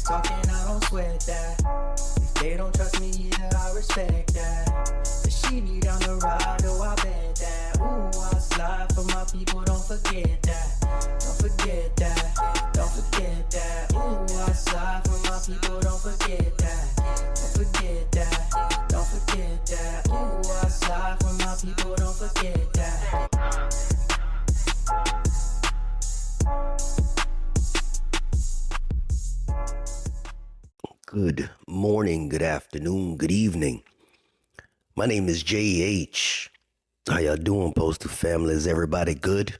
talking, I don't sweat that. If they don't trust me either, I respect that. But she need down the ride, oh, I bet that. Ooh, I slide for my people, don't forget that. Don't forget that, don't forget that. Ooh, I slide for my people, don't forget that. Don't forget that, don't forget that. Ooh, I slide for my people, don't forget that. Good morning, good afternoon, good evening. My name is JH. How y'all doing, Postal family? Is everybody good?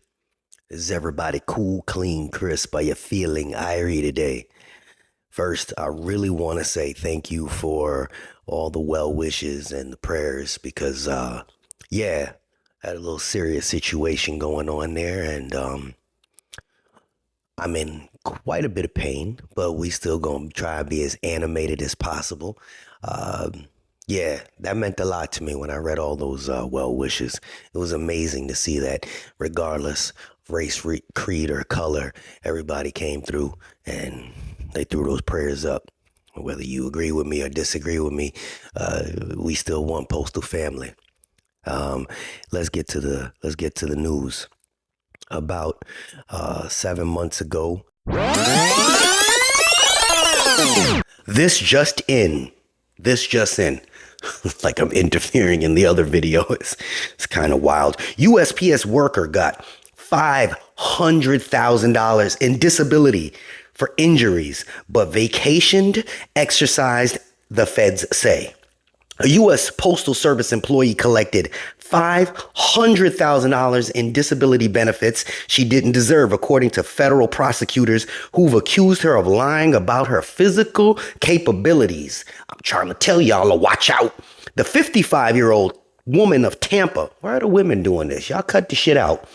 Is everybody cool, clean, crisp? Are you feeling irie today? First, I really want to say thank you for all the well wishes and the prayers because, I had a little serious situation going on there, and I'm in quite a bit of pain, but we still gonna try to be as animated as possible. That meant a lot to me when I read all those well wishes. It was amazing to see that regardless of race, creed, or color, everybody came through and they threw those prayers up. Whether you agree with me or disagree with me, we still want Postal family. Let's get to the news. About 7 months ago. This just in. Like I'm interfering in the other video. It's kind of wild. USPS worker got $500,000 in disability for injuries, but vacationed, exercised, the feds say. A U.S. Postal Service employee collected $500,000 in disability benefits she didn't deserve, according to federal prosecutors who've accused her of lying about her physical capabilities. I'm trying to tell y'all to watch out. The 55-year-old woman of Tampa, why are the women doing this? Y'all cut the shit out.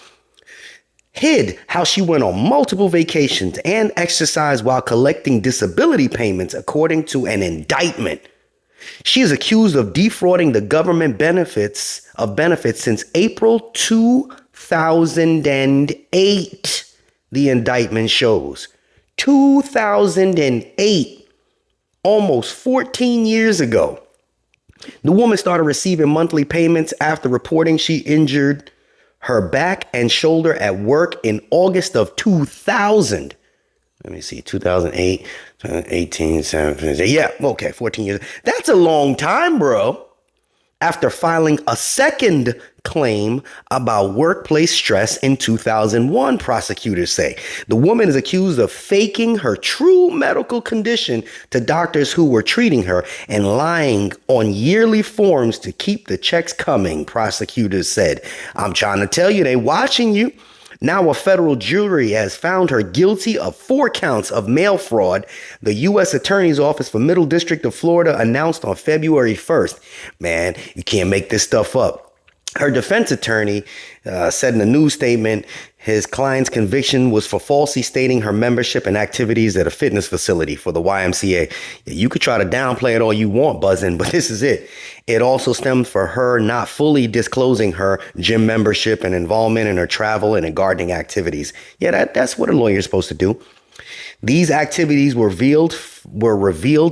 Hid how she went on multiple vacations and exercised while collecting disability payments, according to an indictment. She is accused of defrauding the government benefits since April 2008, the indictment shows. 2008, almost 14 years ago. The woman started receiving monthly payments after reporting she injured her back and shoulder at work in August of 2000. Let me see, 2008, 18, 17, yeah, okay, 14 years. That's a long time, bro. After filing a second claim about workplace stress in 2001, prosecutors say. The woman is accused of faking her true medical condition to doctors who were treating her and lying on yearly forms to keep the checks coming, prosecutors said. I'm trying to tell you, they watching you. Now a federal jury has found her guilty of 4 counts of mail fraud, the U.S. Attorney's Office for Middle District of Florida announced on February 1st. Man, you can't make this stuff up. Her defense attorney said in a news statement his client's conviction was for falsely stating her membership and activities at a fitness facility for the YMCA. You could try to downplay it all you want, Buzzin', but this is it. It also stemmed for her not fully disclosing her gym membership and involvement in her travel and in gardening activities. Yeah, that's what a lawyer is supposed to do. These activities were revealed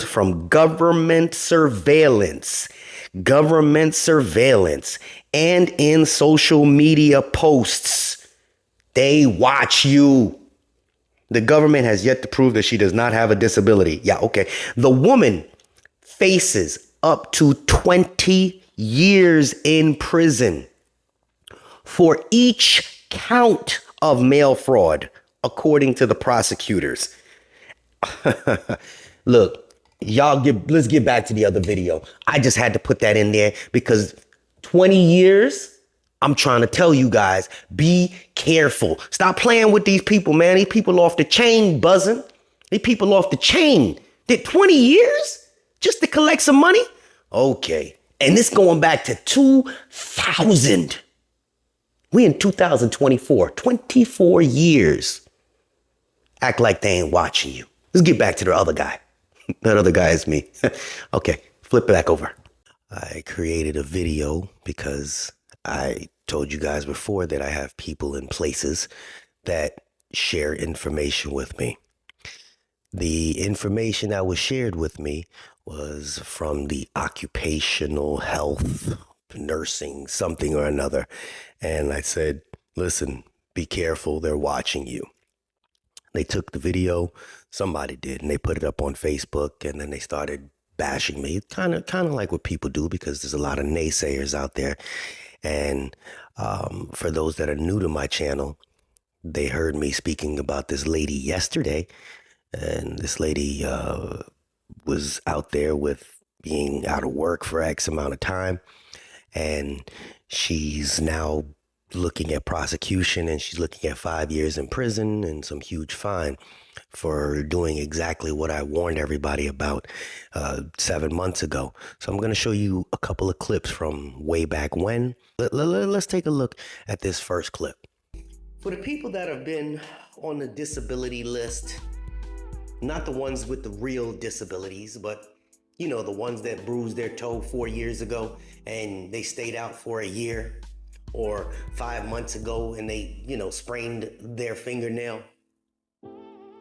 from government surveillance and in social media posts. They watch you. The government has yet to prove that she does not have a disability. Yeah, okay. The woman faces up to 20 years in prison for each count of mail fraud, according to the prosecutors. Look, let's get back to the other video. I just had to put that in there because 20 years, I'm trying to tell you guys, be careful. Stop playing with these people, man. These people off the chain, Buzzing. These people off the chain. Did 20 years just to collect some money? Okay. And this going back to 2000. We in 2024, 24 years. Act like they ain't watching you. Let's get back to the other guy. That other guy is me. Okay, flip it back over. I created a video because I told you guys before that I have people in places that share information with me. The information that was shared with me was from the occupational health, nursing, something or another. And I said, listen, be careful. They're watching you. They took the video, somebody did, and they put it up on Facebook, and then they started bashing me. Kind of like what people do, because there's a lot of naysayers out there. And for those that are new to my channel, they heard me speaking about this lady yesterday, and this lady was out there with being out of work for X amount of time, and she's now looking at prosecution, and she's looking at 5 years in prison and some huge fine for doing exactly what I warned everybody about 7 months ago. So I'm going to show you a couple of clips from way back when. Let's take a look at this first clip. For the people that have been on the disability list, not the ones with the real disabilities, but you know, the ones that bruised their toe 4 years ago and they stayed out for a year, or 5 months ago and they, you know, sprained their fingernail.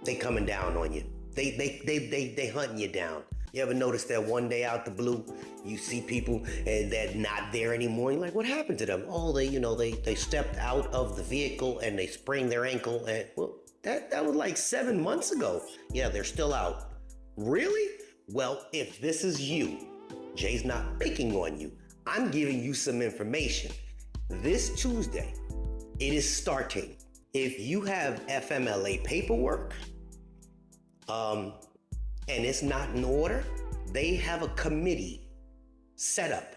They coming down on you. They hunting you down. You ever notice that one day out the blue, you see people and they're not there anymore? You're like, what happened to them? Oh, they stepped out of the vehicle and they sprained their ankle. And well, that was like 7 months ago. Yeah, they're still out. Really? Well, if this is you, Jay's not picking on you. I'm giving you some information. This Tuesday, it is starting. If you have FMLA paperwork, and it's not in order, they have a committee set up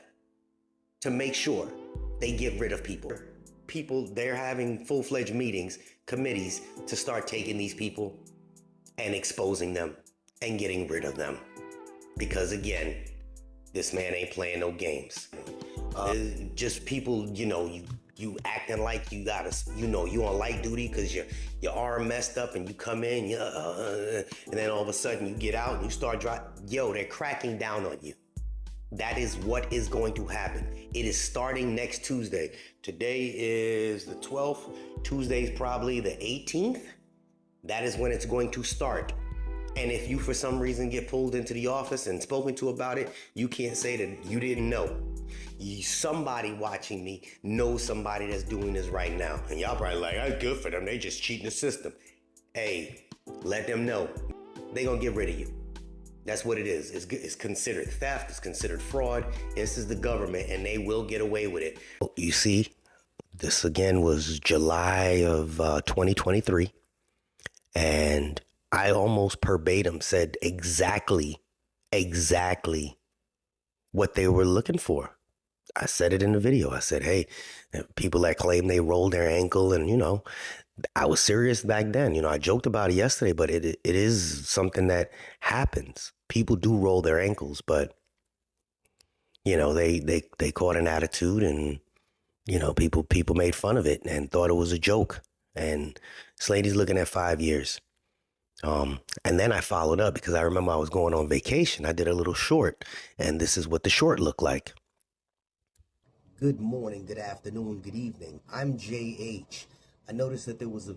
to make sure they get rid of people. They're having full-fledged meetings, committees to start taking these people and exposing them and getting rid of them. Because again, this man ain't playing no games. Just people, you know, you acting like you gotta, you know, you on light duty because your arm messed up and you come in, and then all of a sudden you get out and you start driving. Yo, they're cracking down on you. That is what is going to happen. It is starting next Tuesday. Today is the 12th. Tuesday's probably the 18th. That is when it's going to start. And if you, for some reason, get pulled into the office and spoken to about it, you can't say that you didn't know. Somebody watching me knows somebody that's doing this right now. And y'all probably like, oh, good for them. They just cheating the system. Hey, let them know. They gonna get rid of you. That's what it is. It's considered theft. It's considered fraud. This is the government, and they will get away with it. You see, this again was July of 2023. And I almost verbatim said exactly what they were looking for. I said it in the video. I said, hey, people that claim they rolled their ankle, and, you know, I was serious back then. You know, I joked about it yesterday, but it is something that happens. People do roll their ankles, but, you know, they caught an attitude, and, you know, people made fun of it and thought it was a joke. And this lady's looking at 5 years. And then I followed up because I remember I was going on vacation. I did a little short, and this is what the short looked like. Good morning, good afternoon, good evening. I'm JH. I noticed that there was a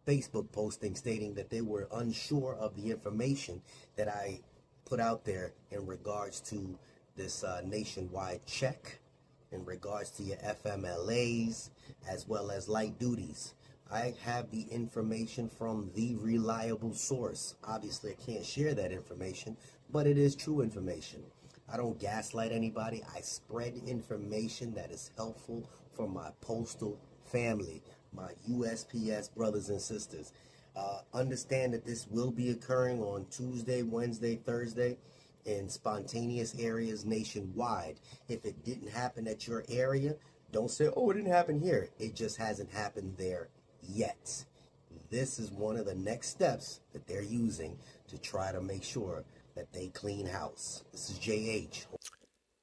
Facebook posting stating that they were unsure of the information that I put out there in regards to this nationwide check, in regards to your FMLAs, as well as light duties. I have the information from the reliable source. Obviously, I can't share that information, but it is true information. I don't gaslight anybody. I spread information that is helpful for my postal family, my USPS brothers and sisters. Understand that this will be occurring on Tuesday, Wednesday, Thursday in spontaneous areas nationwide. If it didn't happen at your area, don't say, oh, it didn't happen here. It just hasn't happened there yet. This is one of the next steps that they're using to try to make sure that they clean house. This is JH.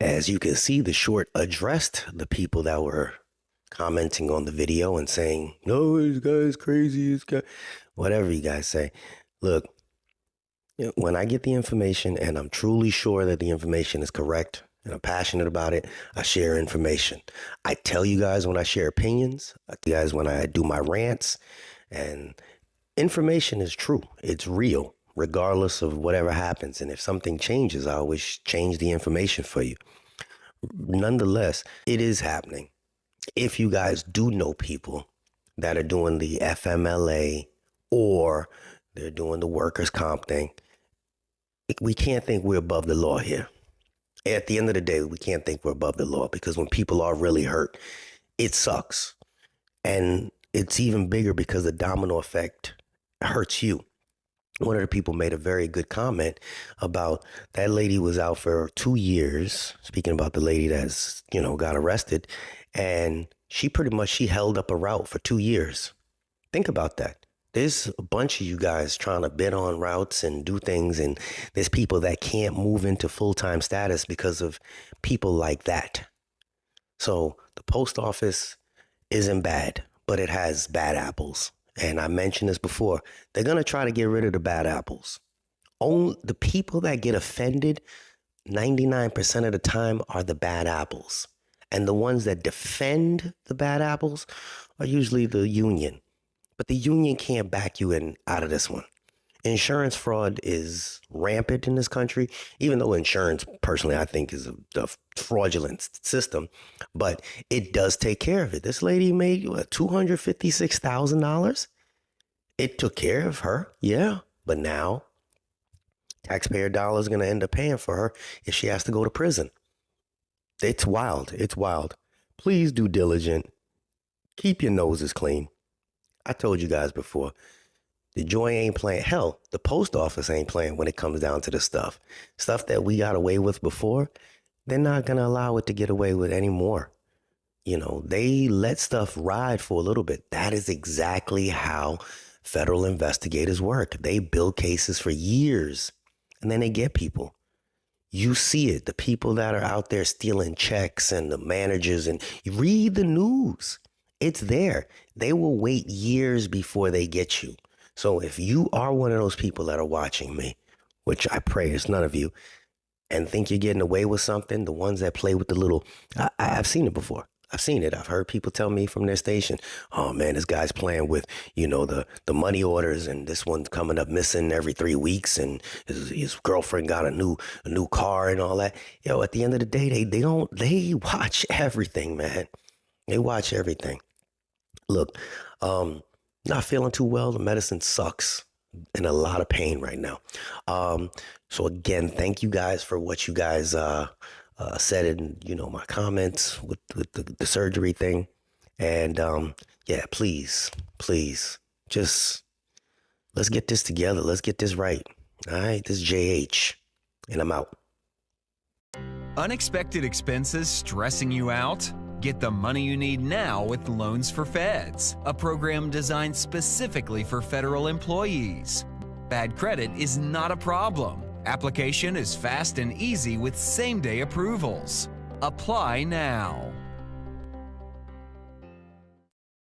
As you can see, the short addressed the people that were commenting on the video and saying, no, this guy's crazy, this guy, whatever you guys say. Look, when I get the information and I'm truly sure that the information is correct and I'm passionate about it, I share information. I tell you guys when I share opinions, I tell you guys when I do my rants, and information is true. It's real. regardless of whatever happens. And if something changes, I always change the information for you. Nonetheless, it is happening. If you guys do know people that are doing the FMLA or they're doing the workers' comp thing, we can't think we're above the law here. At the end of the day, we can't think we're above the law, because when people are really hurt, it sucks. And it's even bigger because the domino effect hurts you. One of the people made a very good comment about that lady was out for 2 years, speaking about the lady that's, got arrested, and she held up a route for 2 years. Think about that. There's a bunch of you guys trying to bid on routes and do things, and there's people that can't move into full-time status because of people like that. So the post office isn't bad, but it has bad apples. And I mentioned this before. They're going to try to get rid of the bad apples. Only the people that get offended 99% of the time are the bad apples. And the ones that defend the bad apples are usually the union. But the union can't back you out of this one. Insurance fraud is rampant in this country, even though insurance, personally, I think is a fraudulent system, but it does take care of it. This lady made $256,000. It took care of her. Yeah. But now taxpayer dollars are going to end up paying for her if she has to go to prison. It's wild. It's wild. Please do diligent. Keep your noses clean. I told you guys before. The joy ain't playing. Hell, the post office ain't playing when it comes down to the stuff that we got away with before. They're not going to allow it to get away with anymore. They let stuff ride for a little bit. That is exactly how federal investigators work. They build cases for years and then they get people. You see it. The people that are out there stealing checks and the managers, and you read the news. It's there. They will wait years before they get you. So if you are one of those people that are watching me, which I pray is none of you, and think you're getting away with something, the ones that play with the little, I've seen it before. I've seen it. I've heard people tell me from their station, oh man, this guy's playing with, the money orders, and this one's coming up missing every 3 weeks, and his girlfriend got a new car and all that. At the end of the day, they watch everything, man. They watch everything. Look, not feeling too well. The medicine sucks. In a lot of pain right now. So again, thank you guys for what you guys said in my comments with the surgery thing. And yeah, please, just let's get this together. Let's get this right. All right, this is JH, and I'm out. Unexpected expenses stressing you out? Get the money you need now with Loans for Feds, a program designed specifically for federal employees. Bad credit is not a problem. Application is fast and easy with same-day approvals. Apply now.